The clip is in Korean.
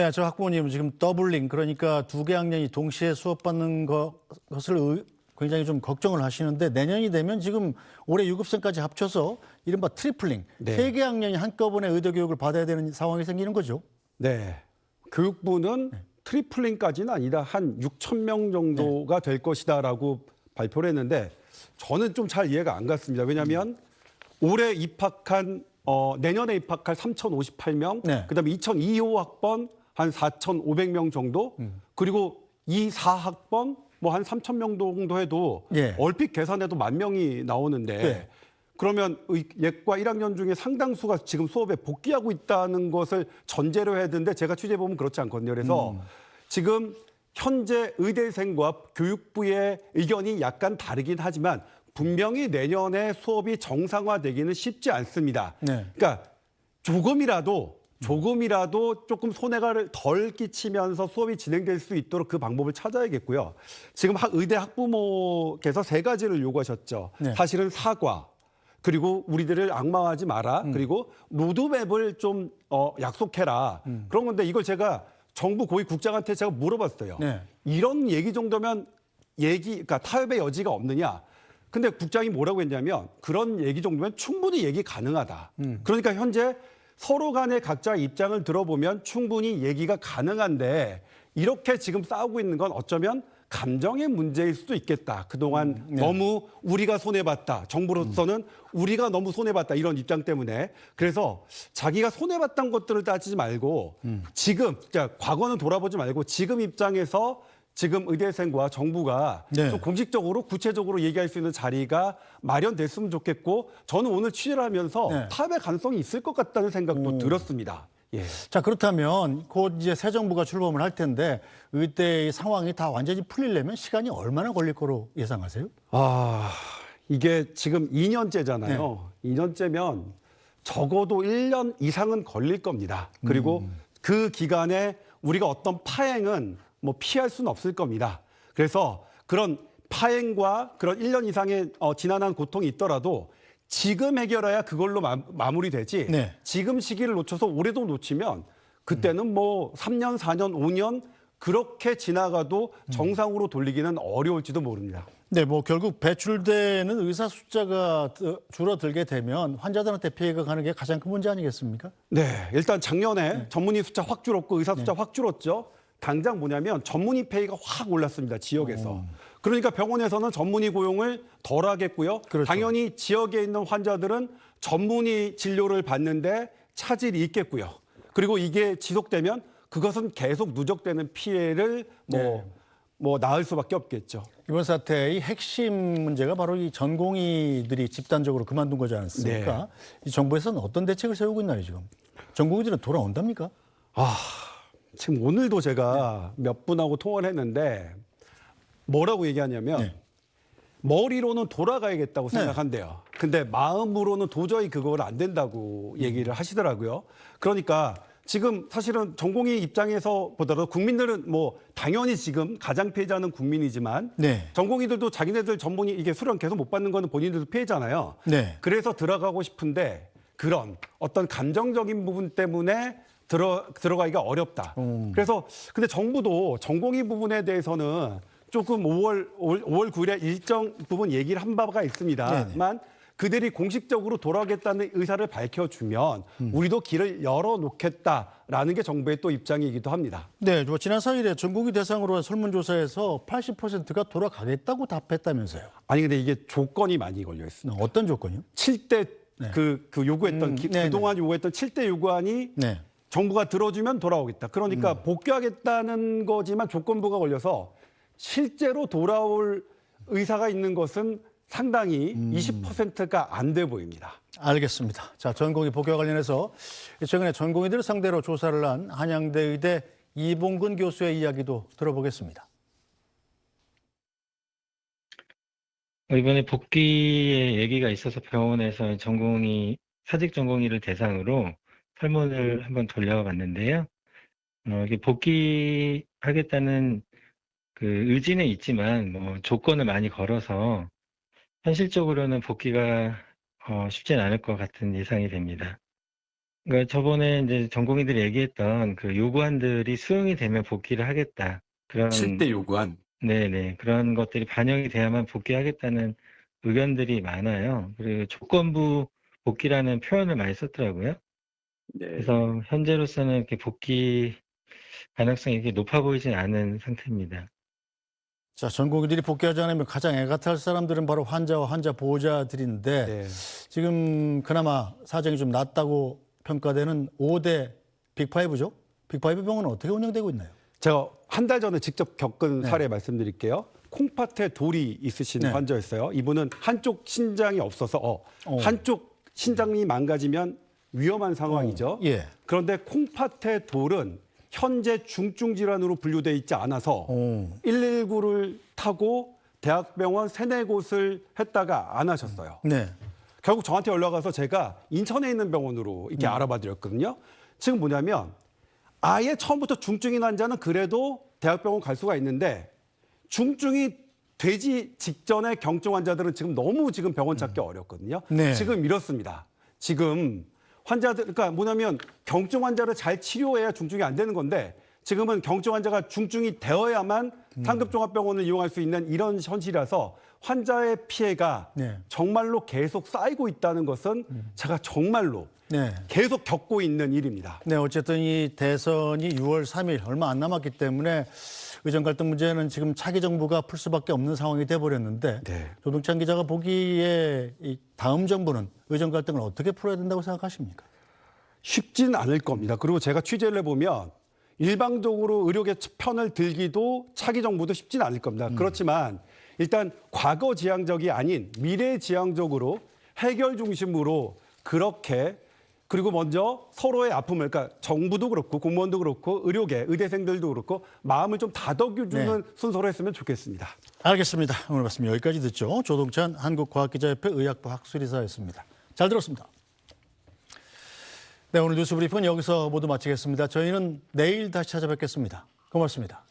네, 저 학부모님은 지금 더블링, 그러니까 두 개 학년이 동시에 수업받는 것을 굉장히 좀 걱정을 하시는데, 내년이 되면 지금 올해 유급생까지 합쳐서 이른바 트리플링, 네. 세 개 학년이 한꺼번에 의대 교육을 받아야 되는 상황이 생기는 거죠. 네. 교육부는 트리플링까지는 아니다. 한 6천 명 정도가 될 것이다라고 발표를 했는데 저는 좀 잘 이해가 안 갔습니다. 왜냐하면 올해 입학한 내년에 입학할 3,058명, 네. 그다음에 2025학번 한 4,500명 정도, 그리고 24학번 뭐 한 3,000명 정도 해도 예. 얼핏 계산해도 10,000명이 나오는데 네. 그러면 예과 1학년 중에 상당수가 지금 수업에 복귀하고 있다는 것을 전제로 해야 되는데 제가 취재해보면 그렇지 않거든요. 그래서 지금 현재 의대생과 교육부의 의견이 약간 다르긴 하지만 분명히 내년에 수업이 정상화되기는 쉽지 않습니다. 네. 그러니까 조금이라도 조금 손해가 덜 끼치면서 수업이 진행될 수 있도록 그 방법을 찾아야겠고요. 지금 의대 학부모께서 세 가지를 요구하셨죠. 네. 사실은 사과, 그리고 우리들을 악마하지 마라, 그리고 로드맵을 좀 약속해라. 그런 건데 이걸 제가 정부 고위국장한테 제가 물어봤어요. 네. 이런 얘기 정도면 그러니까 타협의 여지가 없느냐. 근데 국장이 뭐라고 했냐면 그런 얘기 정도면 충분히 얘기 가능하다. 그러니까 현재 서로 간의 각자 입장을 들어보면 충분히 얘기가 가능한데 이렇게 지금 싸우고 있는 건 어쩌면 감정의 문제일 수도 있겠다. 그동안 네. 너무 우리가 손해봤다. 정부로서는 우리가 너무 손해봤다. 이런 입장 때문에. 그래서 자기가 손해봤던 것들을 따지지 말고 지금, 그러니까 과거는 돌아보지 말고 지금 입장에서 지금 의대생과 정부가 네. 좀 공식적으로 구체적으로 얘기할 수 있는 자리가 마련됐으면 좋겠고 저는 오늘 취재를 하면서 네. 타협의 가능성이 있을 것 같다는 생각도 들었습니다. 예. 자, 그렇다면 곧 이제 새 정부가 출범을 할 텐데 의대의 상황이 다 완전히 풀리려면 시간이 얼마나 걸릴 거로 예상하세요? 이게 지금 2년째잖아요. 2년째면 적어도 1년 이상은 걸릴 겁니다. 그리고 그 기간에 우리가 어떤 파행은 뭐 피할 수는 없을 겁니다. 그래서 그런 파행과 그런 1년 이상의 지난한 고통이 있더라도 지금 해결해야 그걸로 마무리되지. 네. 지금 시기를 놓쳐서 올해도 놓치면 그때는 뭐 3년, 4년, 5년 그렇게 지나가도 정상으로 돌리기는 어려울지도 모릅니다. 네, 뭐 결국 배출되는 의사 숫자가 줄어들게 되면 환자들한테 피해가 가는 게 가장 큰 문제 아니겠습니까? 네, 일단 작년에 전문의 숫자 확 줄었고 의사 숫자 확 줄었죠. 당장 뭐냐면 전문의 페이가 확 올랐습니다. 지역에서. 그러니까 병원에서는 전문의 고용을 덜 하겠고요. 그렇죠. 당연히 지역에 있는 환자들은 전문의 진료를 받는데 차질이 있겠고요. 그리고 이게 지속되면 그것은 계속 누적되는 피해를 낳을 수밖에 없겠죠. 이번 사태의 핵심 문제가 바로 이 전공의들이 집단적으로 그만둔 거지 않습니까? 네. 이 정부에서는 어떤 대책을 세우고 있나요, 지금? 전공의들은 돌아온답니까? 지금 오늘도 제가 몇 분하고 통화를 했는데 뭐라고 얘기하냐면 네. 머리로는 돌아가야겠다고 생각한대요. 근데 마음으로는 도저히 그걸 안 된다고 얘기를 하시더라고요. 그러니까 지금 사실은 전공의 입장에서 보더라도 국민들은 뭐 당연히 지금 가장 피해자는 국민이지만 네. 전공의들도 자기네들 전문의 이게 수련 계속 못 받는 거는 본인들도 피해잖아요. 네. 그래서 들어가고 싶은데 그런 어떤 감정적인 부분 때문에 들어가기가 어렵다. 그래서 근데 정부도 전공의 부분에 대해서는 조금 5월 9일에 일정 부분 얘기를 한 바가 있습니다만 그들이 공식적으로 돌아오겠다는 의사를 밝혀주면 우리도 길을 열어놓겠다라는 게 정부의 또 입장이기도 합니다. 네, 지난 4일에 전공의 대상으로 한 설문조사에서 80%가 돌아가겠다고 답했다면서요. 아니 근데 이게 조건이 많이 걸려 있습니다. 어떤 조건이요? 7대 그 요구했던 네네. 그동안 요구했던 7대 요구안이 네. 정부가 들어주면 돌아오겠다. 그러니까 복귀하겠다는 거지만 조건부가 걸려서 실제로 돌아올 의사가 있는 것은 상당히 20%가 안 돼 보입니다. 알겠습니다. 자, 전공의 복귀와 관련해서 최근에 전공의들을 상대로 조사를 한 한양대 의대 이봉근 교수의 이야기도 들어보겠습니다. 이번에 복귀의 얘기가 있어서 병원에서 사직 전공의를 대상으로 설문을 한번 돌려봤는데요. 이게 복귀하겠다는 그 의지는 있지만 뭐 조건을 많이 걸어서 현실적으로는 복귀가 쉽진 않을 것 같은 예상이 됩니다. 그러니까 저번에 이제 전공의들이 얘기했던 그 요구안들이 수용이 되면 복귀를 하겠다. 그런 7대 요구안. 네네 그런 것들이 반영이 돼야만 복귀하겠다는 의견들이 많아요. 그리고 조건부 복귀라는 표현을 많이 썼더라고요. 네. 그래서 현재로서는 이렇게 복귀 가능성이 이렇게 높아 보이진 않은 상태입니다. 자, 전공의들이 복귀하지 않으면 가장 애가 탈 사람들은 바로 환자와 환자 보호자들인데 네. 지금 그나마 사정이 좀 낫다고 평가되는 5대 빅5죠. 빅5 병원은 어떻게 운영되고 있나요? 제가 한 달 전에 직접 겪은 사례 말씀드릴게요. 콩팥에 돌이 있으신 네. 환자였어요. 이분은 한쪽 신장이 없어서 한쪽 신장이 망가지면 위험한 상황이죠. 예. 그런데 콩팥의 돌은 현재 중증 질환으로 분류돼 있지 않아서 119를 타고 대학병원 3-4곳을 했다가 안 하셨어요. 네. 결국 저한테 연락 와서 제가 인천에 있는 병원으로 이렇게 알아봐 드렸거든요. 지금 뭐냐면 아예 처음부터 중증인 환자는 그래도 대학병원 갈 수가 있는데 중증이 되지 직전에 경증 환자들은 지금 너무 지금 병원 찾기 어렵거든요. 네. 지금 이렇습니다. 지금 환자들, 그러니까 뭐냐면 경증 환자를 잘 치료해야 중증이 안 되는 건데 지금은 경증 환자가 중증이 되어야만 상급종합병원을 이용할 수 있는 이런 현실이라서 환자의 피해가 네. 정말로 계속 쌓이고 있다는 것은 제가 정말로 네. 계속 겪고 있는 일입니다. 네, 어쨌든 이 대선이 6월 3일 얼마 안 남았기 때문에 의정 갈등 문제는 지금 차기 정부가 풀 수밖에 없는 상황이 돼버렸는데 네. 조동찬 기자가 보기에 이 다음 정부는 의정 갈등을 어떻게 풀어야 된다고 생각하십니까? 쉽진 않을 겁니다. 그리고 제가 취재를 해보면 일방적으로 의료계 편을 들기도 차기 정부도 쉽진 않을 겁니다. 그렇지만 일단 과거 지향적이 아닌 미래 지향적으로 해결 중심으로 그렇게 그리고 먼저 서로의 아픔을, 그러니까 정부도 그렇고 공무원도 그렇고 의료계, 의대생들도 그렇고 마음을 좀 다독여주는 순서로 했으면 좋겠습니다. 알겠습니다. 오늘 말씀 여기까지 듣죠. 조동찬 한국과학기자협회 의학부 학술이사였습니다. 잘 들었습니다. 네, 오늘 뉴스 브리프는 여기서 모두 마치겠습니다. 저희는 내일 다시 찾아뵙겠습니다. 고맙습니다.